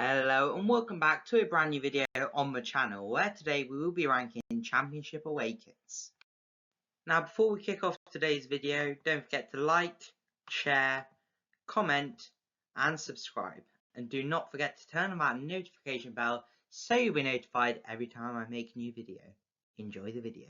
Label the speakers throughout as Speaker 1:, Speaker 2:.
Speaker 1: Hello and welcome back to a brand new video on the channel where today we will be ranking championship away kits. Now before we kick off today's video, don't forget to like, share, comment and subscribe, and do not forget to turn on that notification bell so you'll be notified every time I make a new video. Enjoy the video.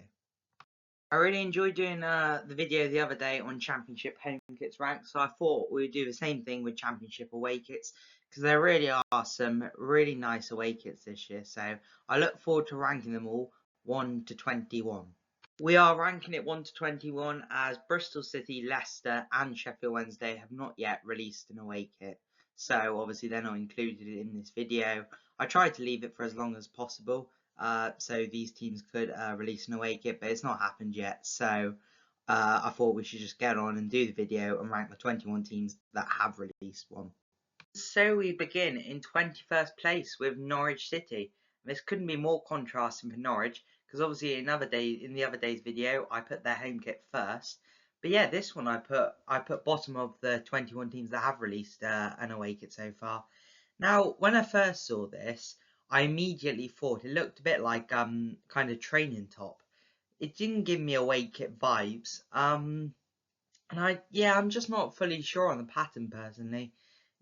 Speaker 1: I really enjoyed doing the video the other day on championship home kits rank, so I thought we would do the same thing with championship away kits, because there really are some really nice away kits this year, so I look forward to ranking them all 1 to 21. We are ranking it 1 to 21 as Bristol City, Leicester and Sheffield Wednesday have not yet released an away kit, so obviously they're not included in this video. I tried to leave it for as long as possible, so these teams could release an away kit, but it's not happened yet, so I thought we should just get on and do the video and rank the 21 teams that have released one. So we begin in 21st place with Norwich City. This couldn't be more contrasting for Norwich, because obviously in the other day's video I put their home kit first, but yeah, this one I put bottom of the 21 teams that have released an away kit so far. Now when I first saw this, I immediately thought it looked a bit like kind of training top. It didn't give me away kit vibes. And I'm just not fully sure on the pattern personally.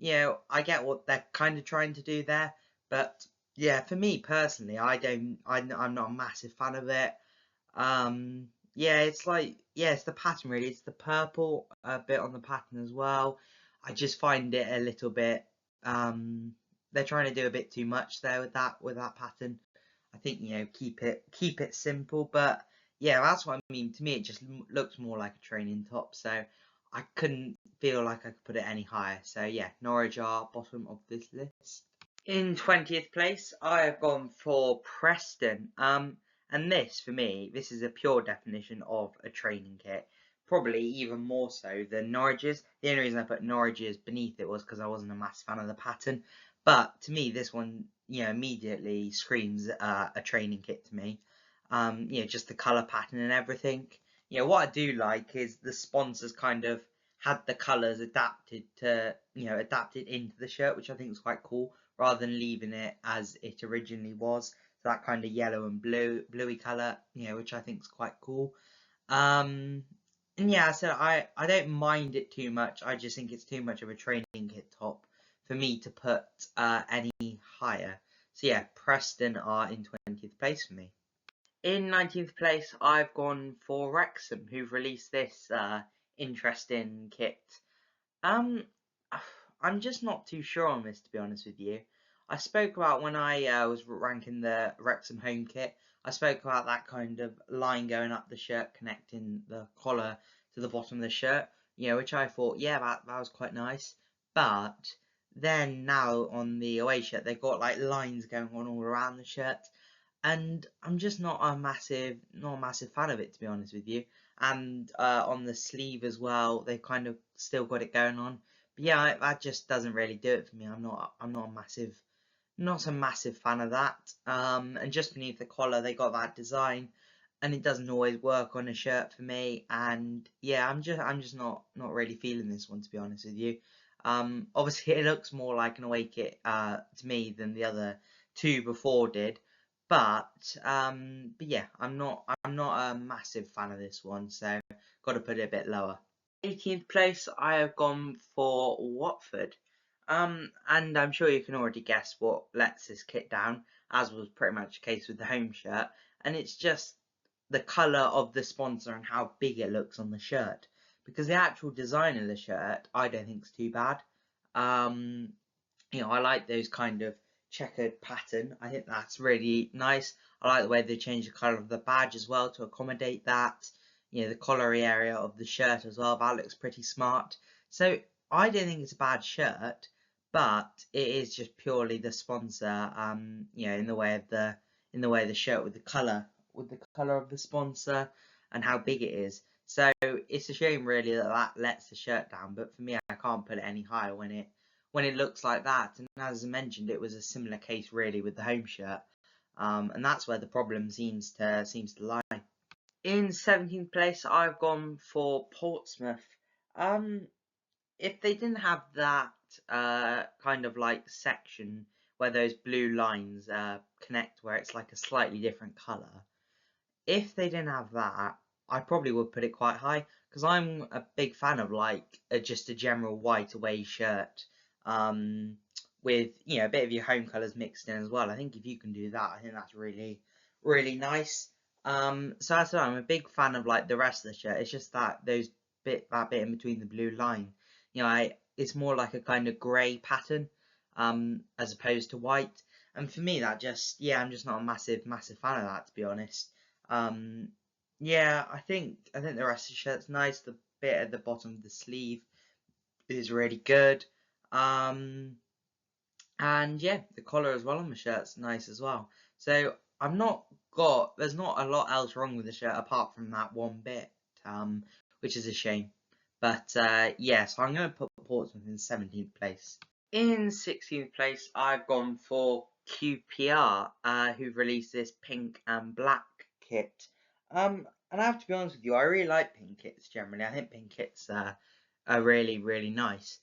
Speaker 1: I get what they're kind of trying to do there, but yeah, for me personally, I'm not a massive fan of it. It's the pattern really. It's the purple bit on the pattern as well. I just find it a little bit they're trying to do a bit too much there with that pattern. I think keep it simple, but yeah, that's what I mean. To me, it just looks more like a training top, so I couldn't feel like I could put it any higher. So yeah, Norwich are bottom of this list. In 20th place, I have gone for Preston. And this for me, this is a pure definition of a training kit. Probably even more so than Norwich's. The only reason I put Norwich's beneath it was because I wasn't a massive fan of the pattern. But to me, this one, immediately screams a training kit to me. Just the colour pattern and everything. What I do like is the sponsors kind of had the colours adapted into the shirt, which I think is quite cool, rather than leaving it as it originally was. So that kind of yellow and bluey colour, which I think is quite cool. And yeah, so I don't mind it too much. I just think it's too much of a training kit top for me to put any higher. So yeah, Preston are in 20th place for me. In 19th place, I've gone for Wrexham, who've released this interesting kit. I'm just not too sure on this, to be honest with you. I spoke about when I was ranking the Wrexham home kit, I spoke about that kind of line going up the shirt, connecting the collar to the bottom of the shirt, which I thought, yeah, that was quite nice. But then now on the away shirt, they've got like lines going on all around the shirt, and I'm just not a massive fan of it, to be honest with you. And on the sleeve as well, they've kind of still got it going on. But yeah, that just doesn't really do it for me. I'm not a massive fan of that. And just beneath the collar, they got that design, and it doesn't always work on a shirt for me. And yeah, I'm just not really feeling this one, to be honest with you. Obviously, it looks more like an away kit to me than the other two before did. But yeah, I'm not a massive fan of this one, so got to put it a bit lower. 18th place, I have gone for Watford. And I'm sure you can already guess what lets this kit down, as was pretty much the case with the home shirt. And it's just the colour of the sponsor and how big it looks on the shirt. Because the actual design of the shirt, I don't think is too bad. I like those kind of checkered pattern. I think that's really nice. I like the way they changed the colour of the badge as well to accommodate that. The collary area of the shirt as well, that looks pretty smart. So I don't think it's a bad shirt, but it is just purely the sponsor, in the way of the shirt with the colour of the sponsor and how big it is. So it's a shame really that lets the shirt down, but for me I can't put it any higher when it looks like that. And as I mentioned, it was a similar case really with the home shirt, and that's where the problem seems to lie. In 17th place, I've gone for Portsmouth. If they didn't have that kind of like section where those blue lines connect, where it's like a slightly different colour. If they didn't have that, I probably would put it quite high, because I'm a big fan of like just a general white away shirt, with a bit of your home colours mixed in as well. I think if you can do that, I think that's really, really nice. So as I said, I'm a big fan of like the rest of the shirt. It's just that that bit in between the blue line, it's more like a kind of grey pattern, as opposed to white. And for me, that just, I'm just not a massive fan of that, to be honest. I think the rest of the shirt's nice. The bit at the bottom of the sleeve is really good. And yeah, the collar as well on the shirt's nice as well. So there's not a lot else wrong with the shirt apart from that one bit, which is a shame. But so I'm going to put Portsmouth in 17th place. In 16th place, I've gone for QPR, who've released this pink and black kit. And I have to be honest with you, I really like pink kits generally. I think pink kits are really, really nice.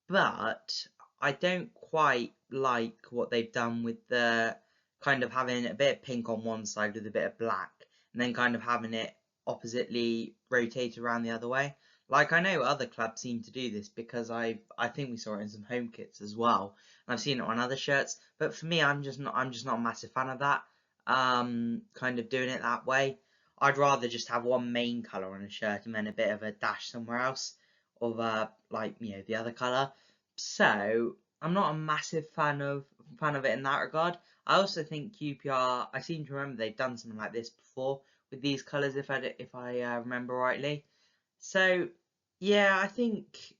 Speaker 1: But I don't quite like what they've done with the kind of having a bit of pink on one side with a bit of black, and then kind of having it oppositely rotated around the other way. Like, I know other clubs seem to do this, because I think we saw it in some home kits as well, and I've seen it on other shirts. But for me, I'm just not a massive fan of that. Kind of doing it that way. I'd rather just have one main colour on a shirt and then a bit of a dash somewhere else of the other colour. So I'm not a massive fan of it in that regard. I also think QPR, I seem to remember they've done something like this before with these colours, if I remember rightly. So I think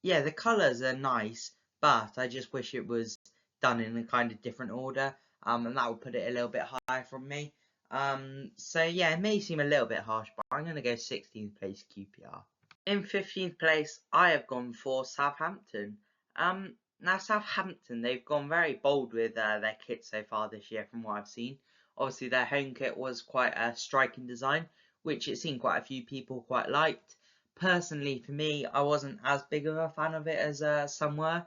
Speaker 1: the colours are nice, but I just wish it was done in a kind of different order, and that would put it a little bit higher from me. It may seem a little bit harsh, but I'm going to go 16th place QPR. In 15th place, I have gone for Southampton. Now Southampton, they've gone very bold with their kit so far this year, from what I've seen. Obviously, their home kit was quite a striking design, which it seemed quite a few people quite liked. Personally, for me, I wasn't as big of a fan of it as some were,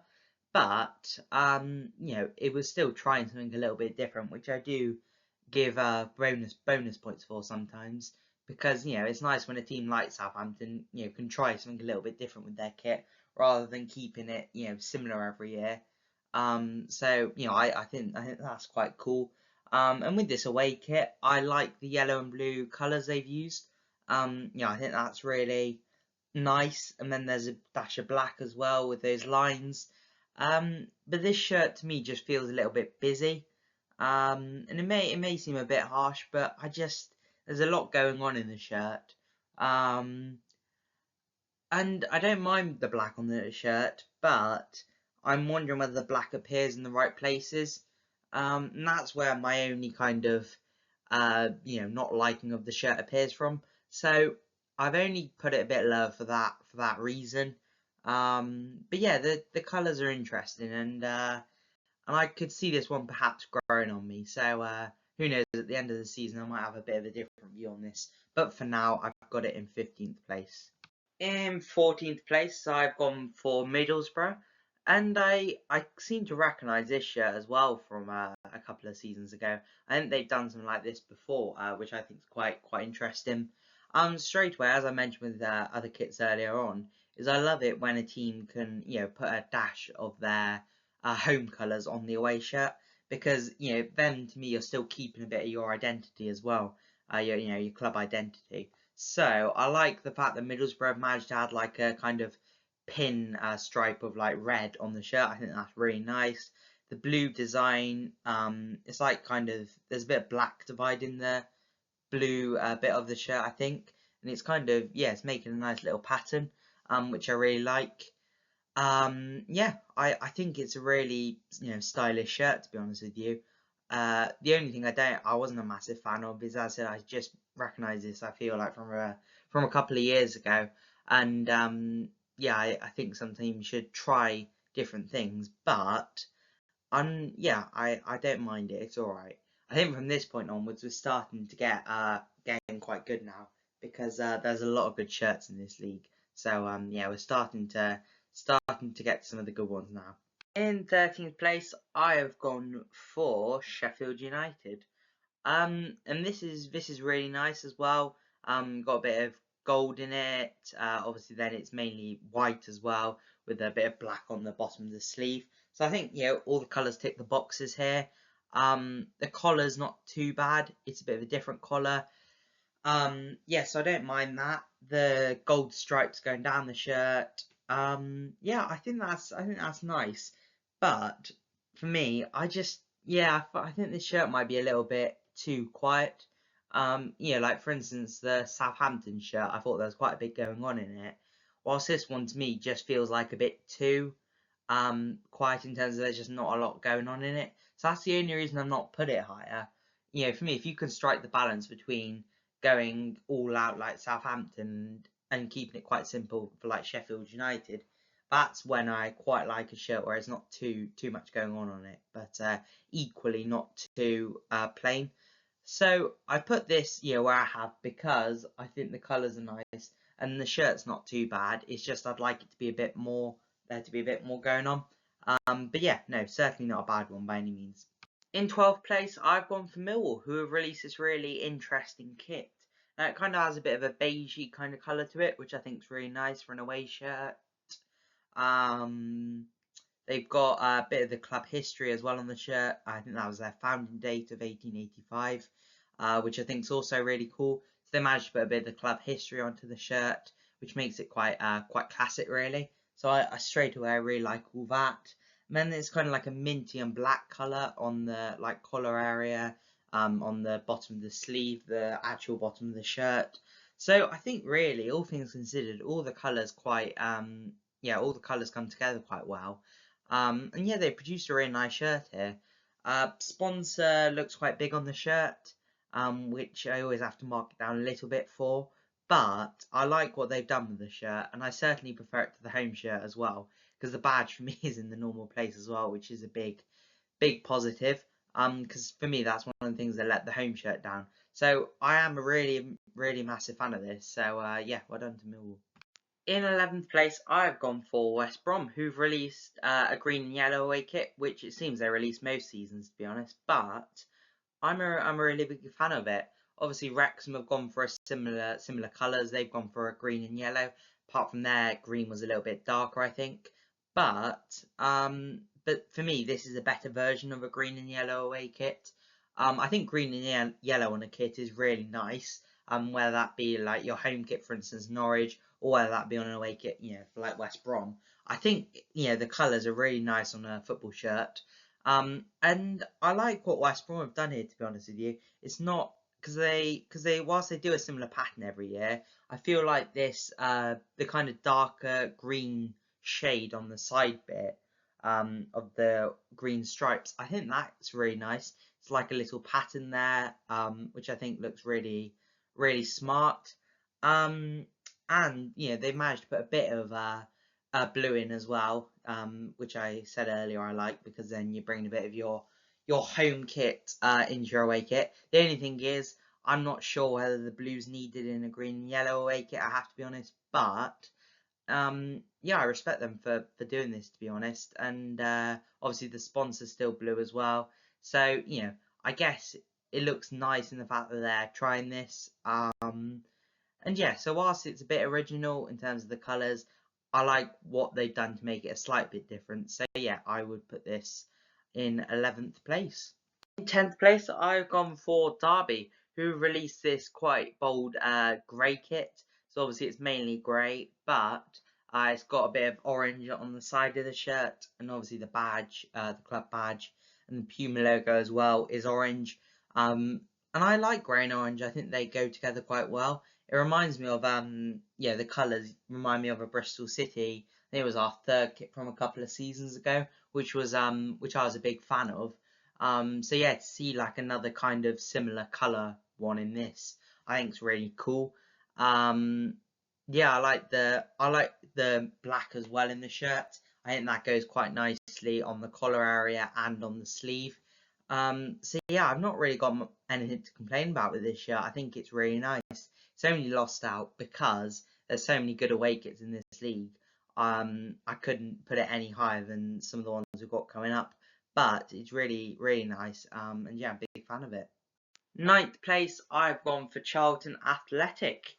Speaker 1: but it was still trying something a little bit different, which I do give bonus points for sometimes, because it's nice when a team like Southampton can try something a little bit different with their kit rather than keeping it similar every year. I think that's quite cool. And with this away kit, I like the yellow and blue colours they've used. I think that's really nice. And then there's a dash of black as well with those lines. But this shirt to me just feels a little bit busy. And it may seem a bit harsh, but there's a lot going on in the shirt. And I don't mind the black on the shirt, but I'm wondering whether the black appears in the right places. And that's where my only kind of not liking of the shirt appears from. So I've only put it a bit lower for that reason. But yeah, the colours are interesting, and I could see this one perhaps growing on me. So who knows, at the end of the season I might have a bit of a different view on this. But for now, I've got it in 15th place. In 14th place, I've gone for Middlesbrough. And I seem to recognise this shirt as well from a couple of seasons ago. I think they've done something like this before, which I think is quite interesting. Straight away, as I mentioned with other kits earlier on, is I love it when a team can put a dash of their home colours on the away shirt, because then to me you're still keeping a bit of your identity as well, your club identity. So I like the fact that Middlesbrough have managed to add like a kind of pin stripe of like red on the shirt. I think that's really nice. The blue design, it's like kind of, there's a bit of black dividing the blue bit of the shirt, I think, and it's kind of, it's making a nice little pattern, which I really like. I think it's a really stylish shirt, to be honest with you. The only thing I wasn't a massive fan of is, as I said, I just recognise this, I feel like, from a couple of years ago, and I think some teams should try different things, but I don't mind it. It's all right. I think from this point onwards, we're starting to getting quite good now, because there's a lot of good shirts in this league. So we're starting to get some of the good ones now. In 13th place, I have gone for Sheffield United. And this is really nice as well. Got a bit of gold in it. Obviously, then it's mainly white as well, with a bit of black on the bottom of the sleeve. So I think all the colours tick the boxes here. The collar's not too bad. It's a bit of a different collar. So I don't mind that. The gold stripes going down the shirt. I think that's nice. But for me, I think this shirt might be a little bit too quiet. Like for instance, the Southampton shirt, I thought there was quite a bit going on in it. Whilst this one to me just feels like a bit too quiet in terms of there's just not a lot going on in it. So that's the only reason I've not put it higher. For me, if you can strike the balance between going all out like Southampton and keeping it quite simple for like Sheffield United, that's when I quite like a shirt where it's not too much going on it, but equally not too plain. So I put this where I have because I think the colours are nice and the shirt's not too bad. It's just I'd like it to be a bit more going on. But yeah, no, certainly not a bad one by any means. In 12th place, I've gone for Millwall, who have released this really interesting kit. Now, it kind of has a bit of a beigey kind of colour to it, which I think is really nice for an away shirt. They've got a bit of the club history as well on the shirt. I think that was their founding date of 1885, which I think is also really cool. So they managed to put a bit of the club history onto the shirt, which makes it quite classic, really. So I straight away I really like all that. And then there's kind of like a minty and black colour on the collar area, on the bottom of the sleeve, the actual bottom of the shirt. So I think really, all things considered, all the colours all the colours come together quite well. And yeah, they produced a really nice shirt here. Sponsor looks quite big on the shirt, which I always have to mark it down a little bit for. But I like what they've done with the shirt, and I certainly prefer it to the home shirt as well, because the badge for me is in the normal place as well, which is a big positive. Because for me, that's one of the things that let the home shirt down. So I am a really massive fan of this. So yeah, well done to Millwall. In 11th place, I've gone for West Brom, who've released a green and yellow away kit, which it seems they release most seasons, to be honest. But I'm a really big fan of it. Obviously, Wrexham have gone for a similar colours. They've gone for a green and yellow. Apart from their green was a little bit darker, I think. But for me, this is a better version of a green and yellow away kit. I think green and yellow on a kit is really nice. Whether that be like your home kit, for instance, Norwich, or whether that be on an away kit, for like West Brom. I think, the colours are really nice on a football shirt. And I like what West Brom have done here, to be honest with you. It's not because whilst they do a similar pattern every year, I feel like this, the kind of darker green shade on the side bit, of the green stripes, I think that's really nice. It's like a little pattern there, which I think looks really smart. And they've managed to put a bit of blue in as well, which I said earlier I like, because then you bring a bit of your home kit into your away kit. The only thing is, I'm not sure whether the blue's needed in a green and yellow away kit, I have to be honest, but I respect them for doing this, to be honest. And obviously the sponsor's still blue as well, so I guess it looks nice in the fact that they're trying this. And yeah, so whilst it's a bit original in terms of the colours, I like what they've done to make it a slight bit different. So yeah, I would put this in 11th place. In 10th place, I've gone for Derby, who released this quite bold grey kit. So obviously it's mainly grey, but it's got a bit of orange on the side of the shirt, and obviously the badge, the club badge, and the Puma logo as well is orange. And I like grey and orange. I think they go together quite well. It reminds me of the colours remind me of a Bristol City. I think it was our third kit from a couple of seasons ago, which I was a big fan of. So yeah, to see like another kind of similar colour one in this, I think it's really cool. I like the black as well in the shirt. I think that goes quite nicely on the collar area and on the sleeve. So yeah, I've not really got anything to complain about with this shirt. I think it's really nice. It's only lost out because there's so many good away kits in this league. I couldn't put it any higher than some of the ones we've got coming up, but it's really, really nice. And yeah, I'm a big fan of it. Ninth place, I've gone for Charlton Athletic.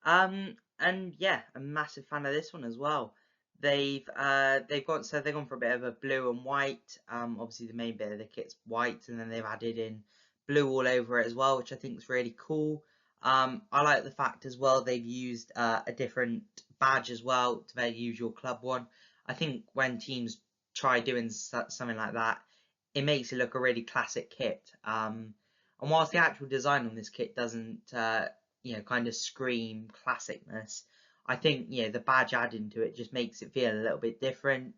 Speaker 1: And yeah, a massive fan of this one as well. They've gone for a bit of a blue and white. Obviously the main bit of the kit's white, and then they've added in blue all over it as well, which I think is really cool. I like the fact as well they've used a different badge as well to their usual club one. I think when teams try doing something like that, it makes it look a really classic kit. And whilst the actual design on this kit doesn't, kind of scream classicness, I think, the badge added to it just makes it feel a little bit different.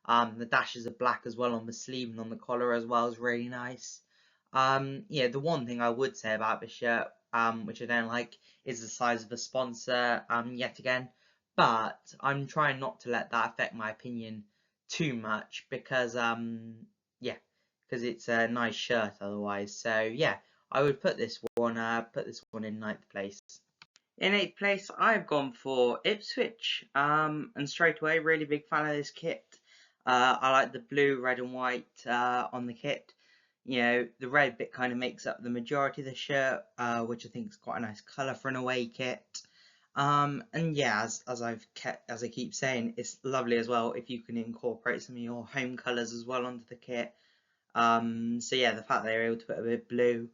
Speaker 1: The dashes of black as well on the sleeve and on the collar as well is really nice. The one thing I would say about this shirt, which I don't like, is the size of the sponsor, yet again. But I'm trying not to let that affect my opinion too much because, because it's a nice shirt otherwise. So yeah, I would put this one in ninth place. In eighth place, I've gone for Ipswich, and straight away, really big fan of this kit. I like the blue, red, and white on the kit. The red bit kind of makes up the majority of the shirt, which I think is quite a nice colour for an away kit. And yeah, as I keep saying, it's lovely as well if you can incorporate some of your home colours as well onto the kit. So yeah, the fact they were able to put a bit of blue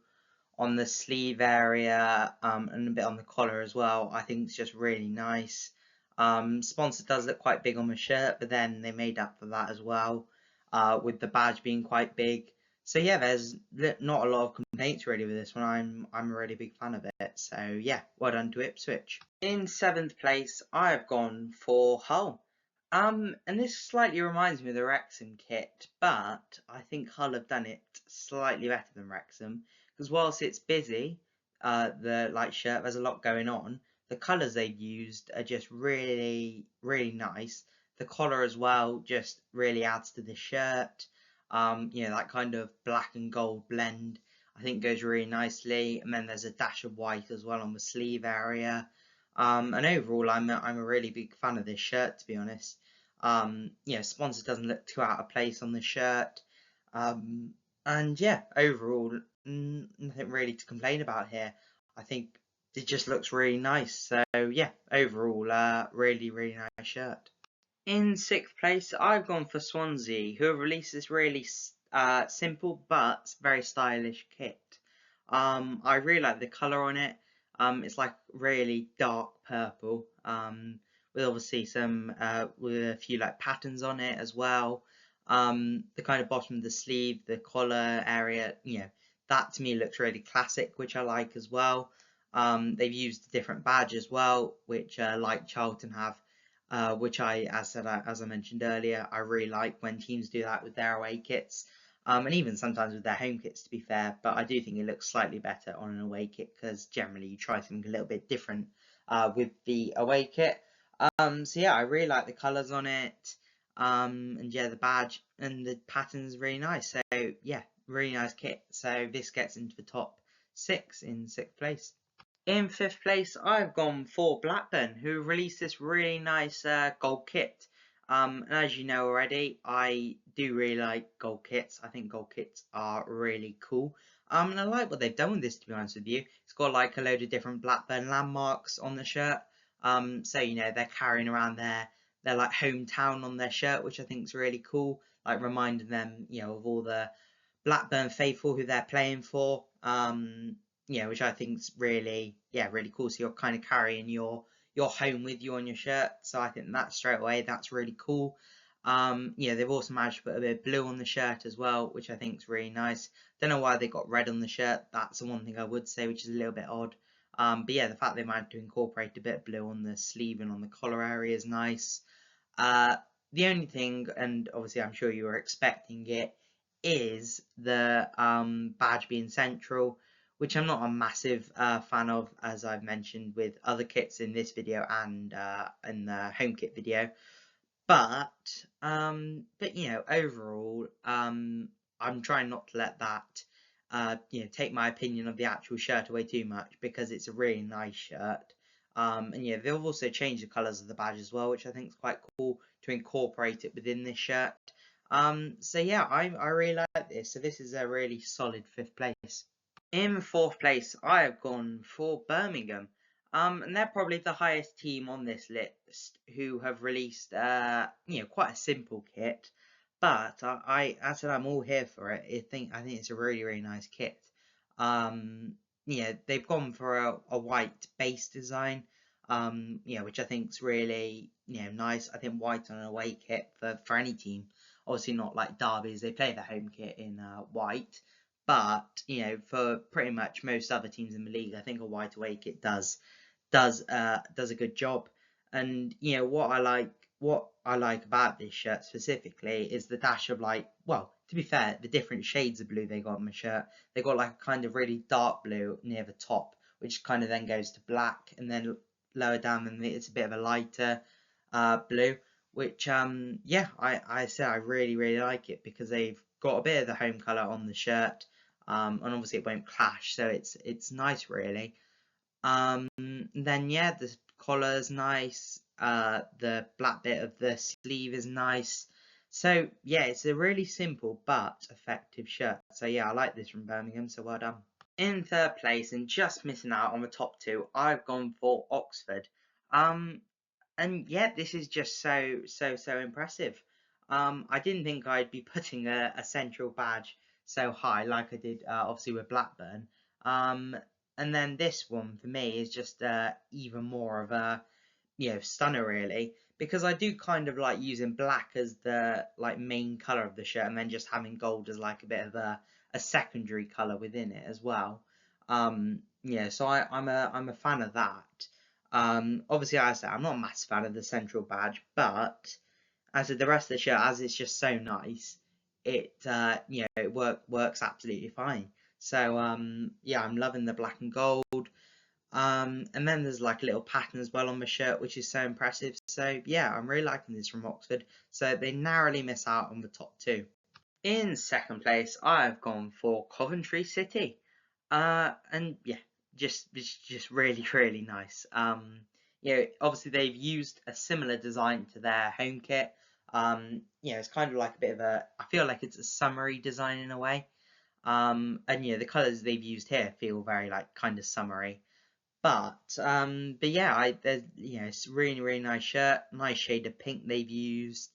Speaker 1: on the sleeve area and a bit on the collar as well, I think it's just really nice. Sponsor does look quite big on the shirt, but then they made up for that as well, with the badge being quite big. So yeah, there's not a lot of complaints really with this one. I'm a really big fan of it. So yeah, well done to Ipswich. In seventh place, I have gone for Hull. And this slightly reminds me of the Wrexham kit, but I think Hull have done it slightly better than Wrexham, because whilst it's busy, the light shirt, there's a lot going on. The colours they've used are just really, really nice. The collar as well just really adds to the shirt. That kind of black and gold blend I think goes really nicely. And then there's a dash of white as well on the sleeve area. And overall, I'm a really big fan of this shirt, to be honest. Sponsor doesn't look too out of place on the shirt. And yeah, overall, nothing really to complain about here. I think it just looks really nice. So yeah, overall, really, really nice shirt. In sixth place, I've gone for Swansea, who have released this really simple but very stylish kit. I really like the colour on it. It's like really dark purple, with obviously with a few like patterns on it as well. The kind of bottom of the sleeve, the collar area, that to me looks really classic, which I like as well. They've used a different badge as well, which like Charlton have, which as I mentioned earlier, I really like when teams do that with their away kits. And even sometimes with their home kits, to be fair, but I do think it looks slightly better on an away kit because generally you try something a little bit different with the away kit. So yeah, I really like the colours on it, and yeah, the badge and the pattern's really nice. So yeah, really nice kit. So this gets into the top 6 in 6th place. In 5th place, I've gone for Blackburn, who released this really nice gold kit. And as you know already, I do really like gold kits. I think gold kits are really cool. And I like what they've done with this, to be honest with you. It's got like a load of different Blackburn landmarks on the shirt. So they're carrying around their like hometown on their shirt, which I think is really cool. Like reminding them, of all the Blackburn faithful who they're playing for. Which I think is really cool. So you're kind of carrying your home with you on your shirt. So I think that straight away, that's really cool. They've also managed to put a bit of blue on the shirt as well, which I think is really nice. Don't know why they got red on the shirt. That's the one thing I would say, which is a little bit odd. But yeah, the fact they managed to incorporate a bit of blue on the sleeve and on the collar area is nice. The only thing, and obviously I'm sure you were expecting it, is the badge being central, which I'm not a massive fan of, as I've mentioned with other kits in this video and in the home kit video. But overall, I'm trying not to let that take my opinion of the actual shirt away too much, because it's a really nice shirt. And yeah, they've also changed the colours of the badge as well, which I think is quite cool to incorporate it within this shirt. So yeah, I really like this. So this is a really solid 5th place. In 4th place, I have gone for Birmingham. And they're probably the highest team on this list who have released, quite a simple kit. But I said I'm all here for it. I think it's a really, really nice kit. They've gone for a white base design, which I think is really, nice. I think white on an away kit for any team. Obviously not like derbies. They play their home kit in white. But for pretty much most other teams in the league, I think a white away kit does a good job. And what I like about this shirt specifically is the dash of to be fair, the different shades of blue they got on the shirt. They got like a kind of really dark blue near the top, which kind of then goes to black, and then lower down it's a bit of a lighter blue. Which I say I really, really like it because they've got a bit of the home colour on the shirt. And obviously it won't clash, so it's nice really. Then yeah, the collar's nice. The black bit of the sleeve is nice. So yeah, it's a really simple but effective shirt. So yeah, I like this from Birmingham. So well done. In 3rd place and just missing out on the top 2, I've gone for Oxford. And yeah, this is just so impressive. I didn't think I'd be putting a central badge so high like I did obviously with Blackburn. And then this one for me is just even more of a stunner really, because I do kind of like using black as the main color of the shirt and then just having gold as like a bit of a secondary color within it as well. So I'm a fan of that. Obviously, as I said, I'm not a massive fan of the central badge, but as I said, the rest of the shirt, as it's just so nice, it works absolutely fine. So yeah, I'm loving the black and gold. And then there's like a little pattern as well on the shirt, which is so impressive. So yeah, I'm really liking this from Oxford. So they narrowly miss out on the top 2. In 2nd place, I've gone for Coventry City. And yeah, it's just really, really nice. Obviously they've used a similar design to their home kit. It's kind of like a bit of I feel like it's a summery design in a way. And the colours they've used here feel very like kind of summery. But yeah, it's a really, really nice shirt, nice shade of pink they've used.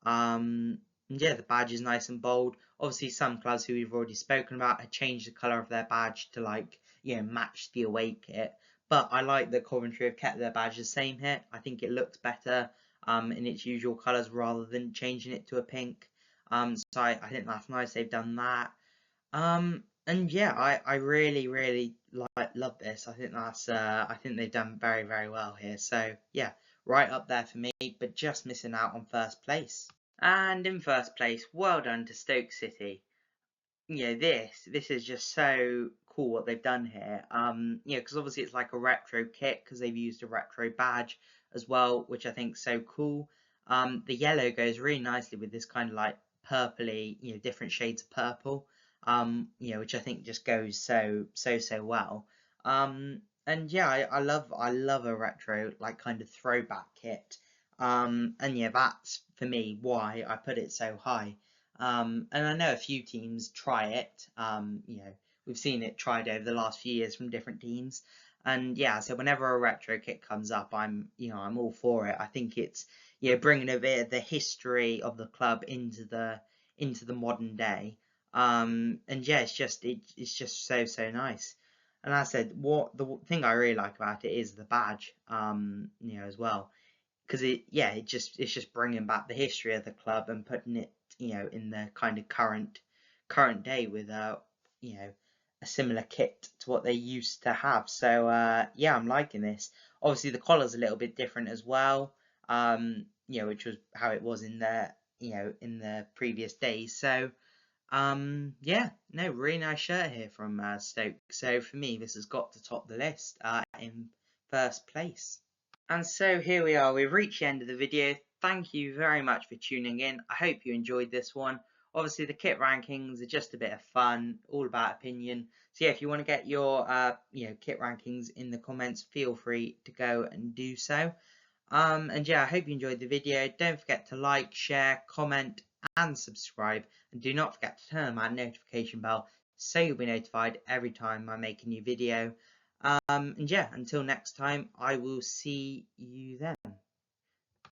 Speaker 1: Yeah, the badge is nice and bold. Obviously, some clubs who we've already spoken about have changed the colour of their badge to match the away kit. But I like that Coventry have kept their badge the same here. I think it looks better in its usual colours rather than changing it to a pink. So I think that's nice they've done that. And yeah, I really, really love this. I think they've done very, very well here. So yeah, right up there for me, but just missing out on 1st place. And in 1st place, well done to Stoke City. This is just so cool what they've done here. Because obviously it's like a retro kit because they've used a retro badge as well, which I think is so cool. The yellow goes really nicely with this kind of like purpley, different shades of purple. Which I think just goes so well. And yeah, I love a retro like kind of throwback kit. And yeah, that's for me why I put it so high. And I know a few teams try it. We've seen it tried over the last few years from different teams. And yeah, so whenever a retro kit comes up, I'm all for it. I think it's bringing a bit of the history of the club into the modern day. And yeah, it's just so nice. And as I said, what the thing I really like about it is the badge, as well, because it's just bringing back the history of the club and putting it, in the kind of current day with a similar kit to what they used to have. So yeah, I'm liking this. Obviously, the collar's a little bit different as well, which was how it was in the previous days. So yeah, no, really nice shirt here from Stoke. So for me, this has got to top the list in 1st place. And so here we are, we've reached the end of the video. Thank you very much for tuning in. I hope you enjoyed this one. Obviously, the kit rankings are just a bit of fun, all about opinion. So yeah, if you want to get your kit rankings in the comments, feel free to go and do so. And yeah, I hope you enjoyed the video. Don't forget to like, share, comment, and subscribe. And do not forget to turn on that notification bell so you'll be notified every time I make a new video. And yeah, until next time, I will see you then.